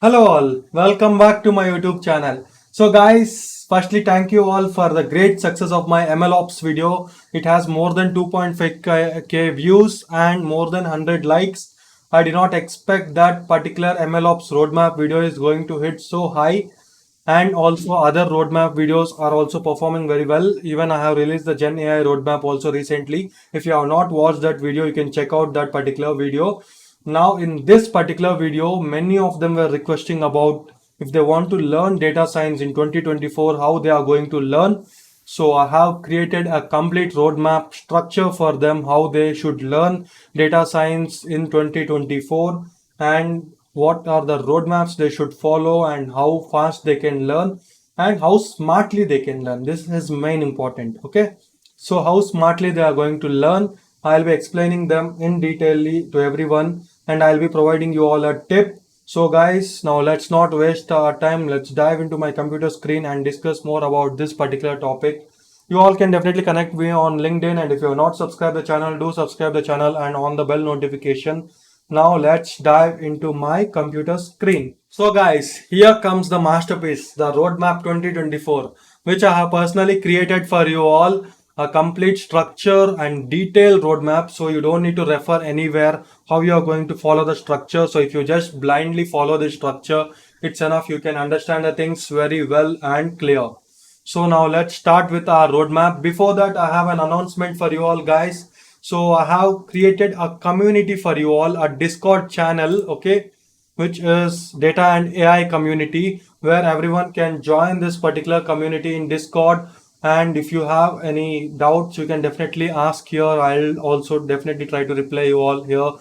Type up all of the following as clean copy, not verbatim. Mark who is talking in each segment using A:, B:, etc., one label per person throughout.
A: Hello all, welcome back to my YouTube channel. So guys, firstly thank you all for the great success of my MLOps video. It has more than 2.5k views and more than 100 likes. I did not expect that particular MLOps roadmap video is going to hit so high, and also other roadmap videos are also performing very well. Even I have released the Gen AI roadmap also recently. If you have not watched that video, you can check out that particular video. Now in this particular video, many of them were requesting about if they want to learn data science in 2024, how they are going to learn. So I have created a complete roadmap structure for them, how they should learn data science in 2024, and what are the roadmaps they should follow, and how fast they can learn, and how smartly they can learn. This is main important. Okay, so how smartly they are going to learn, I'll be explaining them in detail to everyone, and I'll be providing you all a tip. So guys, now let's not waste our time. Let's dive into my computer screen and discuss more about this particular topic. You all can definitely connect me on LinkedIn, and if you have not subscribed the channel, do subscribe the channel and on the bell notification. Now let's dive into my computer screen. So guys, here comes the masterpiece, the roadmap 2024, which I have personally created for you all. A complete structure and detailed roadmap, so you don't need to refer anywhere how you are going to follow the structure. So if you just blindly follow the structure, it's enough. You can understand the things very well and clear. So now let's start with our roadmap. Before that, I have an announcement for you all guys. So I have created a community for you all, a Discord channel, okay, which is data and AI community, where everyone can join this particular community in Discord. And if you have any doubts, you can definitely ask here. I'll also definitely try to reply you all here.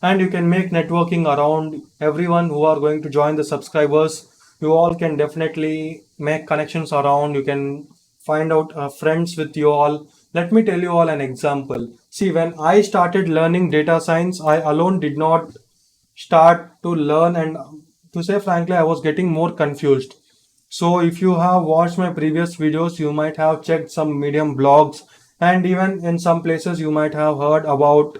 A: And you can make networking around everyone who are going to join the subscribers. You all can definitely make connections around. You can find out friends with you all. Let me tell you all an example. See, when I started learning data science, I alone did not start to learn, and to say frankly, I was getting more confused. So if you have watched my previous videos, you might have checked some Medium blogs, and even in some places you might have heard about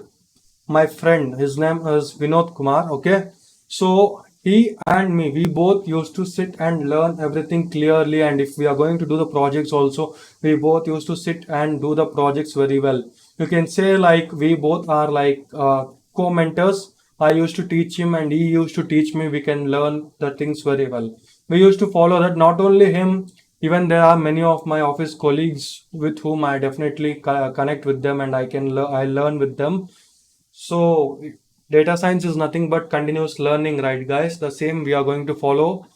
A: my friend. His name is Vinod Kumar. Okay, so he and me, we both used to sit and learn everything clearly, and if we are going to do the projects also, we both used to sit and do the projects very well. You can say like we both are like co-mentors. I used to teach him and he used to teach me. We can learn the things very well. We used to follow that. Not only him, even there are many of my office colleagues with whom I definitely connect with them, and I learn with them. So data science is nothing but continuous learning, right guys? The same we are going to follow.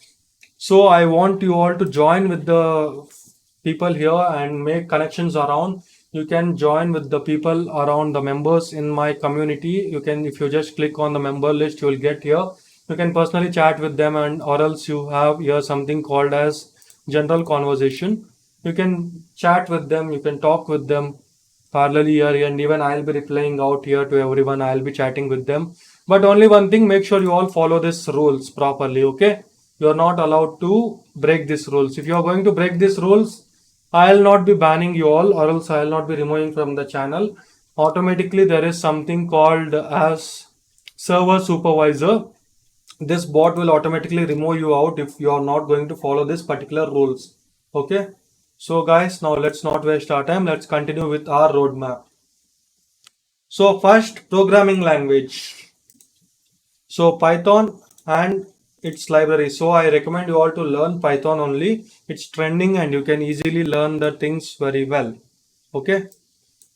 A: So I want you all to join with the people here and make connections around. You can join with the people around, the members in my community. You can, if you just click on the member list, you will get here. You can personally chat with them, and or else you have here something called as general conversation. You can chat with them, you can talk with them parallelly here, and even I'll be replying out here to everyone. I'll be chatting with them. But only one thing, make sure you all follow these rules properly, okay? You're not allowed to break these rules. If you're going to break these rules, I'll not be banning you all, or else I'll not be removing from the channel. Automatically, there is something called as server supervisor. This bot will automatically remove you out if you are not going to follow this particular rules. Okay. So guys, now let's not waste our time. Let's continue with our roadmap. So first, programming language. So Python and its library. So I recommend you all to learn Python only. It's trending and you can easily learn the things very well. Okay.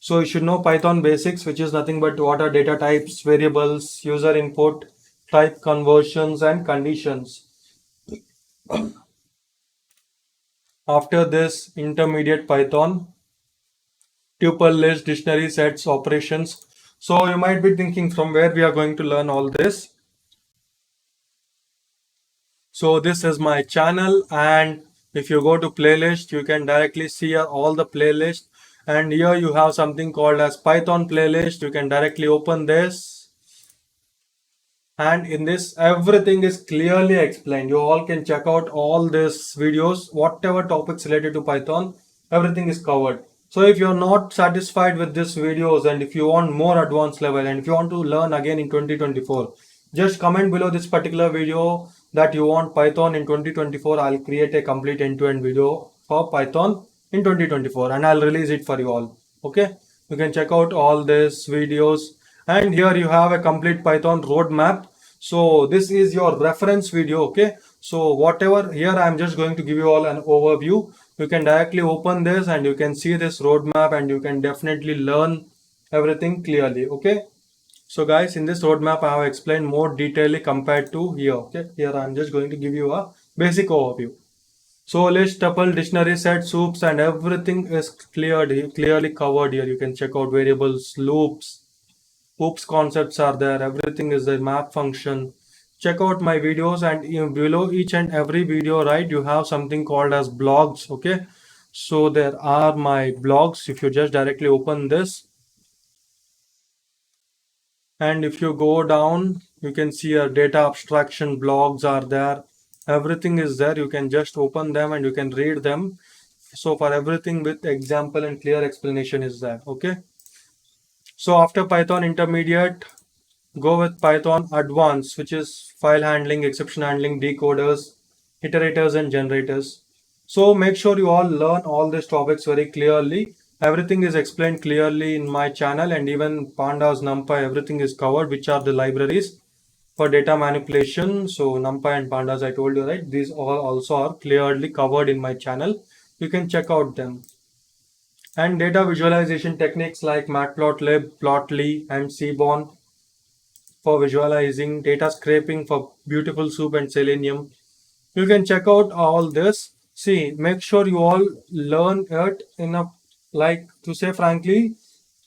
A: So you should know Python basics, which is nothing but what are data types, variables, user input, type conversions, and conditions. After this, intermediate Python, tuple list, dictionary sets, operations. So you might be thinking from where we are going to learn all this. So this is my channel, and if you go to playlist, you can directly see all the playlist, and here you have something called as Python playlist. You can directly open this, and in this everything is clearly explained. You all can check out all these videos, whatever topics related to Python, everything is covered. So if you're not satisfied with these videos, and if you want more advanced level, and if you want to learn again in 2024, just comment below this particular video that you want Python in 2024, I'll create a complete end-to-end video for Python in 2024 and I'll release it for you all. Okay, you can check out all these videos, and here you have a complete Python roadmap. So this is your reference video. Okay, so whatever here, I'm just going to give you all an overview. You can directly open this and you can see this roadmap and you can definitely learn everything clearly. Okay, so guys, in this roadmap I have explained more detailedly compared to here. Okay, here I'm just going to give you a basic overview. So list, tuple, dictionary set, soups, and everything is clearly covered here. You can check out variables, loops, oops concepts are there. Everything is the map function. Check out my videos, and below each and every video, right, you have something called as blogs. Okay, so there are my blogs. If you just directly open this, and if you go down, you can see a data abstraction blogs are there. Everything is there. You can just open them and you can read them. So for everything with example and clear explanation is there. Okay, so after Python intermediate, go with Python advanced, which is file handling, exception handling, decoders, iterators, and generators. So make sure you all learn all these topics very clearly. Everything is explained clearly in my channel, and even pandas, numpy, everything is covered, which are the libraries for data manipulation. So numpy and pandas, I told you, right, these all also are clearly covered in my channel. You can check out them. And data visualization techniques like matplotlib, plotly, and seaborn for visualizing, data scraping for beautiful soup and selenium. You can check out all this. See, make sure you all learn it in a, like, to say frankly,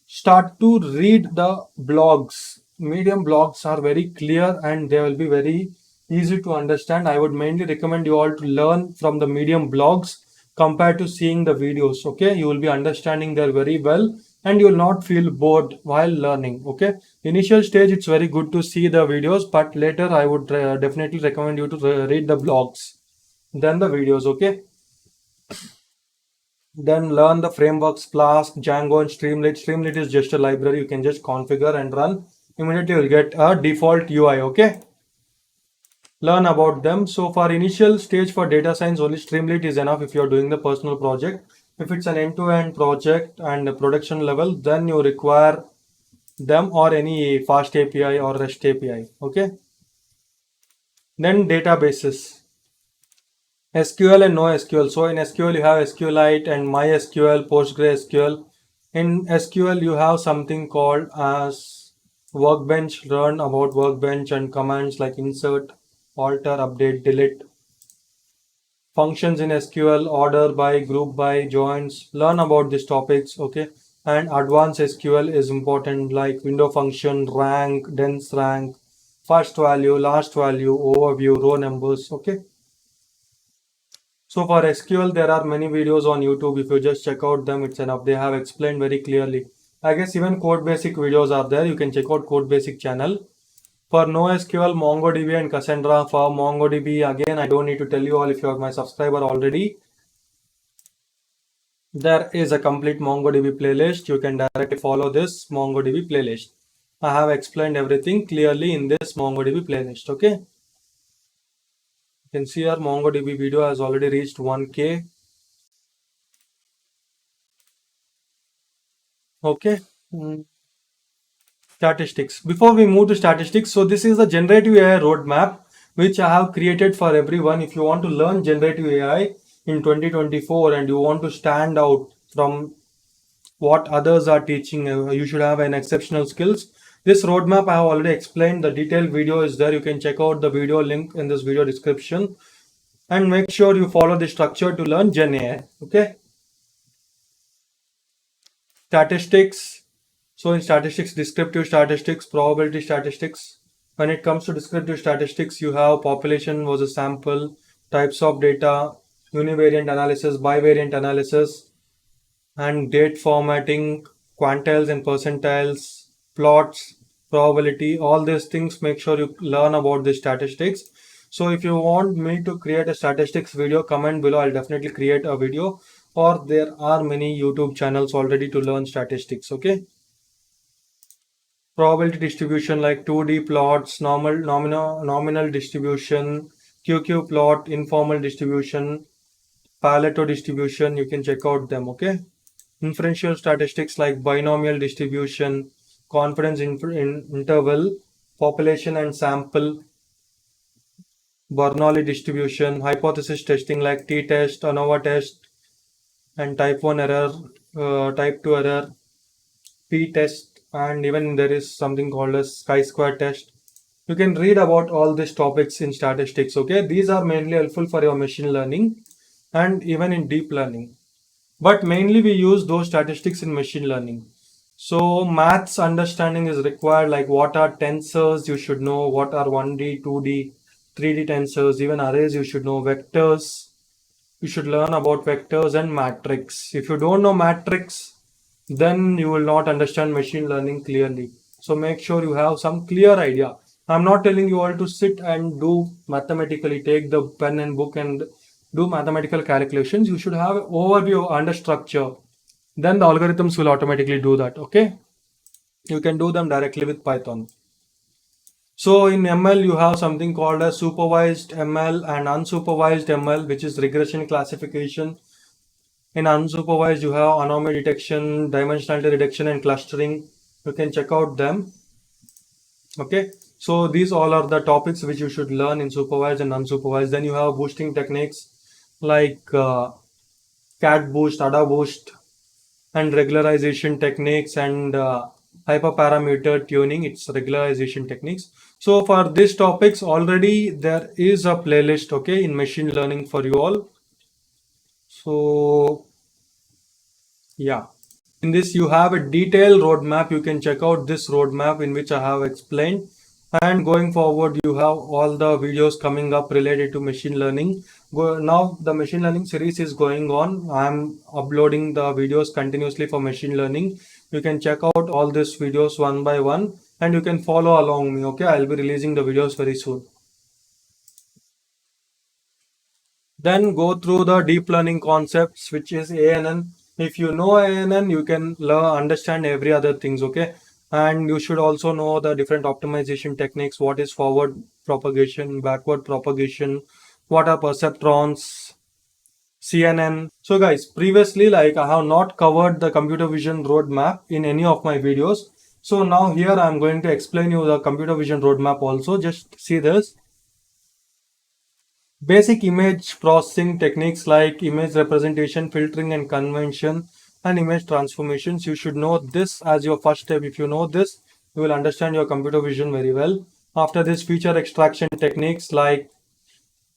A: start to read the blogs. Medium blogs are very clear and they will be very easy to understand. I would mainly recommend you all to learn from the Medium blogs compared to seeing the videos. Okay, you will be understanding there very well and you will not feel bored while learning. Okay, initial stage it's very good to see the videos, but later I would definitely recommend you to read the blogs then the videos. Okay, then learn the frameworks Flask, Django, and Streamlit. Streamlit is just a library you can just configure and run. Immediately you'll get a default UI. Okay, learn about them. So for initial stage for data science, only Streamlit is enough if you're doing the personal project. If it's an end-to-end project and a production level, then you require them or any fast API or REST API. Okay, then databases. SQL and NoSQL. So in SQL you have SQLite and MySQL, PostgreSQL. In SQL you have something called as Workbench. Learn about Workbench and commands like insert, alter, update, delete. Functions in SQL, order by, group by, joins. Learn about these topics. Okay, and advanced SQL is important, like window function, rank, dense rank, first value, last value, overview, row numbers. Okay. So for SQL, there are many videos on YouTube. If you just check out them, it's enough. They have explained very clearly. I guess even Code Basic videos are there. You can check out Code Basic channel. For NoSQL, MongoDB and Cassandra. For MongoDB, again, I don't need to tell you all if you are my subscriber already. There is a complete MongoDB playlist. You can directly follow this MongoDB playlist. I have explained everything clearly in this MongoDB playlist. Okay. You can see our MongoDB video has already reached 1K. Okay. Statistics. Before we move to statistics, so this is the generative AI roadmap which I have created for everyone. If you want to learn generative AI in 2024 and you want to stand out from what others are teaching, you should have an exceptional skills. This roadmap I have already explained. The detailed video is there. You can check out the video link in this video description and make sure you follow the structure to learn Gen AI. Okay. Statistics. So in statistics, descriptive statistics, probability statistics. When it comes to descriptive statistics, you have population versus sample, types of data, univariate analysis, bivariate analysis, and date formatting, quantiles and percentiles, plots, probability, all these things. Make sure you learn about the statistics. So if you want me to create a statistics video, comment below. I'll definitely create a video, or there are many YouTube channels already to learn statistics. Okay. Probability distribution like 2D plots, nominal distribution, QQ plot, informal distribution, Pareto distribution, you can check out them, okay? Inferential statistics like binomial distribution, confidence interval, population and sample, Bernoulli distribution, hypothesis testing like t-test, ANOVA test, and type 1 error, type 2 error, p-test, and even there is something called as chi-square test. You can read about all these topics in statistics, okay? These are mainly helpful for your machine learning and even in deep learning. But mainly we use those statistics in machine learning. So maths understanding is required, like what are tensors, you should know what are 1D, 2D, 3D tensors, even arrays you should know, vectors, you should learn about vectors and matrix. If you don't know matrix, then you will not understand machine learning clearly. So make sure you have some clear idea. I'm not telling you all to sit and do mathematically, take the pen and book and do mathematical calculations. You should have an overview under structure. Then the algorithms will automatically do that. Okay. You can do them directly with Python. So in ML, you have something called as supervised ML and unsupervised ML, which is regression classification. In unsupervised, you have anomaly detection, dimensionality reduction, and clustering. You can check out them. Okay. So these all are the topics which you should learn in supervised and unsupervised. Then you have boosting techniques like cat boost, ADA boost, and regularization techniques and hyperparameter tuning. It's regularization techniques. So for these topics already there is a playlist, okay, in machine learning for you all. So yeah, in this you have a detailed roadmap. You can check out this roadmap in which I have explained, and going forward you have all the videos coming up related to machine learning. Now the machine learning series is going on. I'm uploading the videos continuously for machine learning. You can check out all these videos one by one and you can follow along me, okay? I'll be releasing the videos very soon. Then go through the deep learning concepts, which is ANN. If you know ANN, you can understand every other things, okay? And you should also know the different optimization techniques. What is forward propagation, backward propagation, what are perceptrons, CNN. So guys, previously, like I have not covered the computer vision roadmap in any of my videos. So now here I'm going to explain you the computer vision roadmap also. Just see this. Basic image processing techniques like image representation, filtering and convention, and image transformations. You should know this as your first step. If you know this, you will understand your computer vision very well. After this, feature extraction techniques like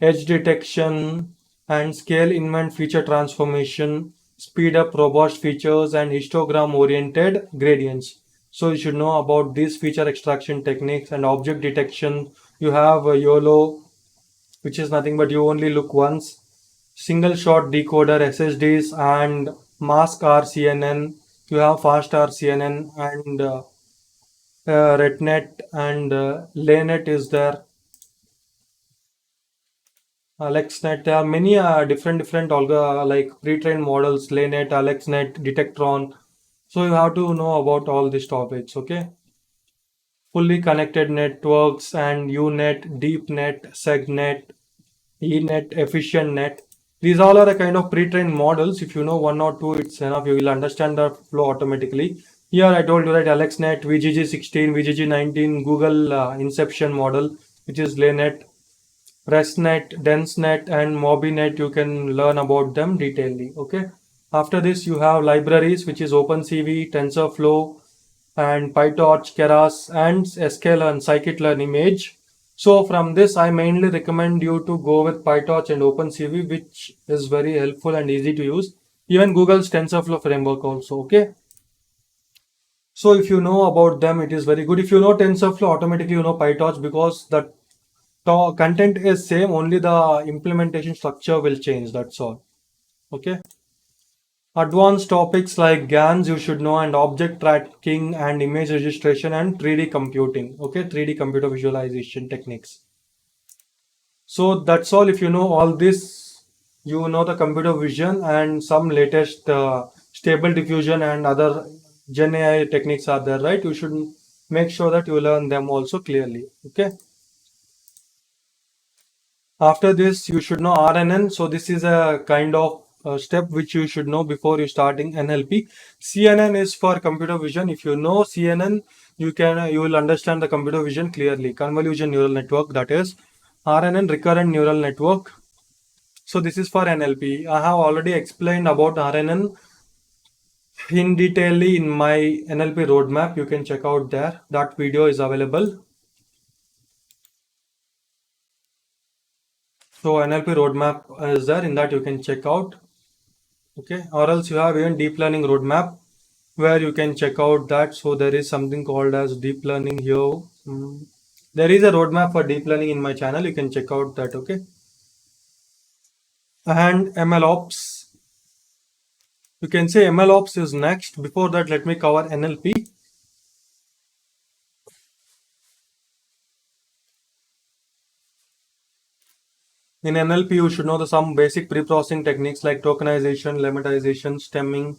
A: edge detection and scale invent feature transformation, speed up robust features, and histogram oriented gradients. So you should know about these feature extraction techniques. And object detection. You have YOLO, which is nothing but you only look once, single shot decoder SSDs, and mask RCNN. You have fast RCNN and RetNet and LayNet is there. AlexNet, there are many different like pre-trained models, LayNet, AlexNet, Detectron. So you have to know about all these topics, okay? Fully connected networks and UNet, DeepNet, SegNet, ENet, efficient net. These all are a kind of pre-trained models. If you know one or two, it's enough. You will understand the flow automatically. Here I told you that AlexNet, VGG16, VGG19, Google Inception model, which is LayNet, ResNet, DenseNet, and MobiNet. You can learn about them detailedly. Okay. After this, you have libraries, which is OpenCV, TensorFlow, and PyTorch, Keras, and sklearn, scikit-learn image. So from this, I mainly recommend you to go with PyTorch and OpenCV, which is very helpful and easy to use. Even Google's TensorFlow framework also, okay? So if you know about them, it is very good. If you know TensorFlow, automatically you know PyTorch because the content is same, only the implementation structure will change, that's all, okay? Advanced topics like GANs you should know, and object tracking and image registration and 3D computing. Okay, 3D computer visualization techniques. So that's all. If you know all this, you know the computer vision and some latest stable diffusion and other Gen AI techniques are there, right? You should make sure that you learn them also clearly. Okay. After this, you should know RNN. So this is a kind of step which you should know before you starting NLP. CNN is for computer vision. If you know CNN, you will understand the computer vision clearly. Convolution neural network, that is RNN, recurrent neural network. So this is for NLP. I have already explained about RNN in detail in my NLP roadmap. You can check out there. That video is available. So NLP roadmap is there. In that you can check out. Okay, or else you have even deep learning roadmap where you can check out that. So there is something called as deep learning here. There is a roadmap for deep learning in my channel. You can check out that. Okay, and MLOps. You can say MLOps is next. Before that, let me cover NLP. In NLP, you should know some basic pre-processing techniques like tokenization, lemmatization, stemming,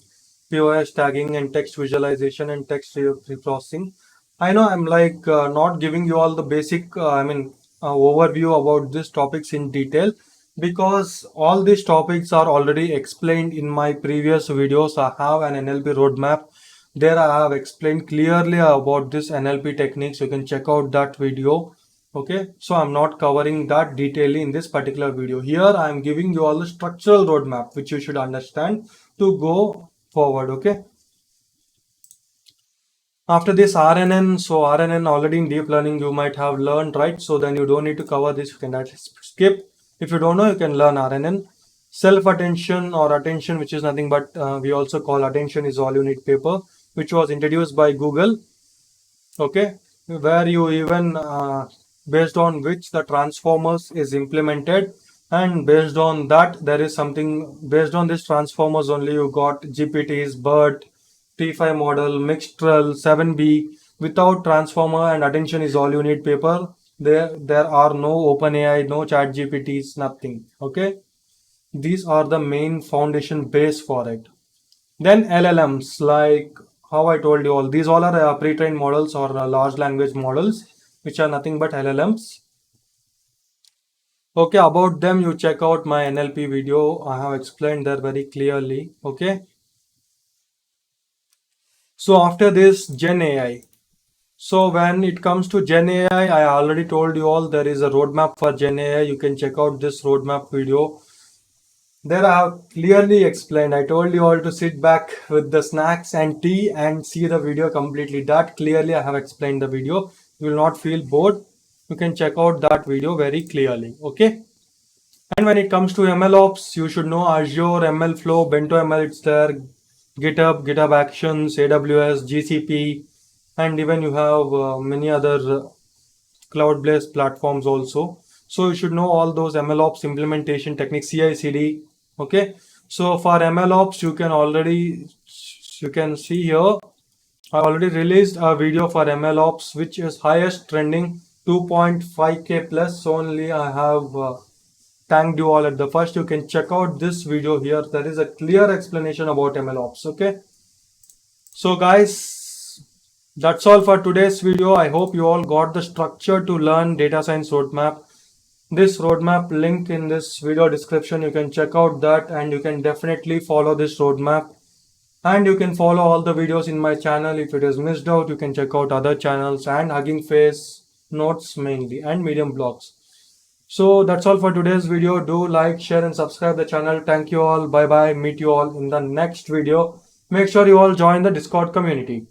A: POS tagging, and text visualization and text pre-processing. I know I'm like not giving you all the basic, overview about these topics in detail because all these topics are already explained in my previous videos. I have an NLP roadmap. There I have explained clearly about this NLP techniques. You can check out that video. Okay, so I'm not covering that detail in this particular video. Here I am giving you all the structural roadmap which you should understand to go forward. Okay, after this RNN, so RNN already in deep learning you might have learned, right? So then you don't need to cover this. You can skip. If you don't know, you can learn RNN. Self attention or attention, which is nothing but we also call attention is all you need paper, which was introduced by Google. Okay, where you even based on which the transformers is implemented, and based on that there is something based on this transformers only you got GPTs, BERT, T5 model, Mixtral, 7B. Without transformer and attention is all you need paper, there are no OpenAI, no chat GPTs, nothing. Okay, these are the main foundation base for it. Then LLMs, like how I told you all, these all are pre-trained models or large language models, which are nothing but LLMs. Okay, about them you check out my NLP video. I have explained there very clearly. Okay. So after this, Gen AI. So when it comes to Gen AI, I already told you all there is a roadmap for Gen AI. You can check out this roadmap video. There I have clearly explained. I told you all to sit back with the snacks and tea and see the video completely. That clearly I have explained the video. You will not feel bored. You can check out that video very clearly. Okay. And when it comes to MLOps, you should know Azure, MLflow, Bento ML, it's there, GitHub, GitHub Actions, AWS, GCP, and even you have many other cloud-based platforms also. So you should know all those MLOps implementation techniques, CI/CD. Okay. So for MLOps, you can see here. I already released a video for MLOps, which is highest trending 2.5k plus. Only I have thanked you all at the first. You can check out this video here. There is a clear explanation about MLOps. Okay. So guys, that's all for today's video. I hope you all got the structure to learn data science roadmap. This roadmap link in this video description, you can check out that and you can definitely follow this roadmap. And you can follow all the videos in my channel. If it is missed out, you can check out other channels and Hugging Face notes mainly and Medium blogs. So that's all for today's video. Do like, share and subscribe the channel. Thank you all. Bye bye. Meet you all in the next video. Make sure you all join the Discord community.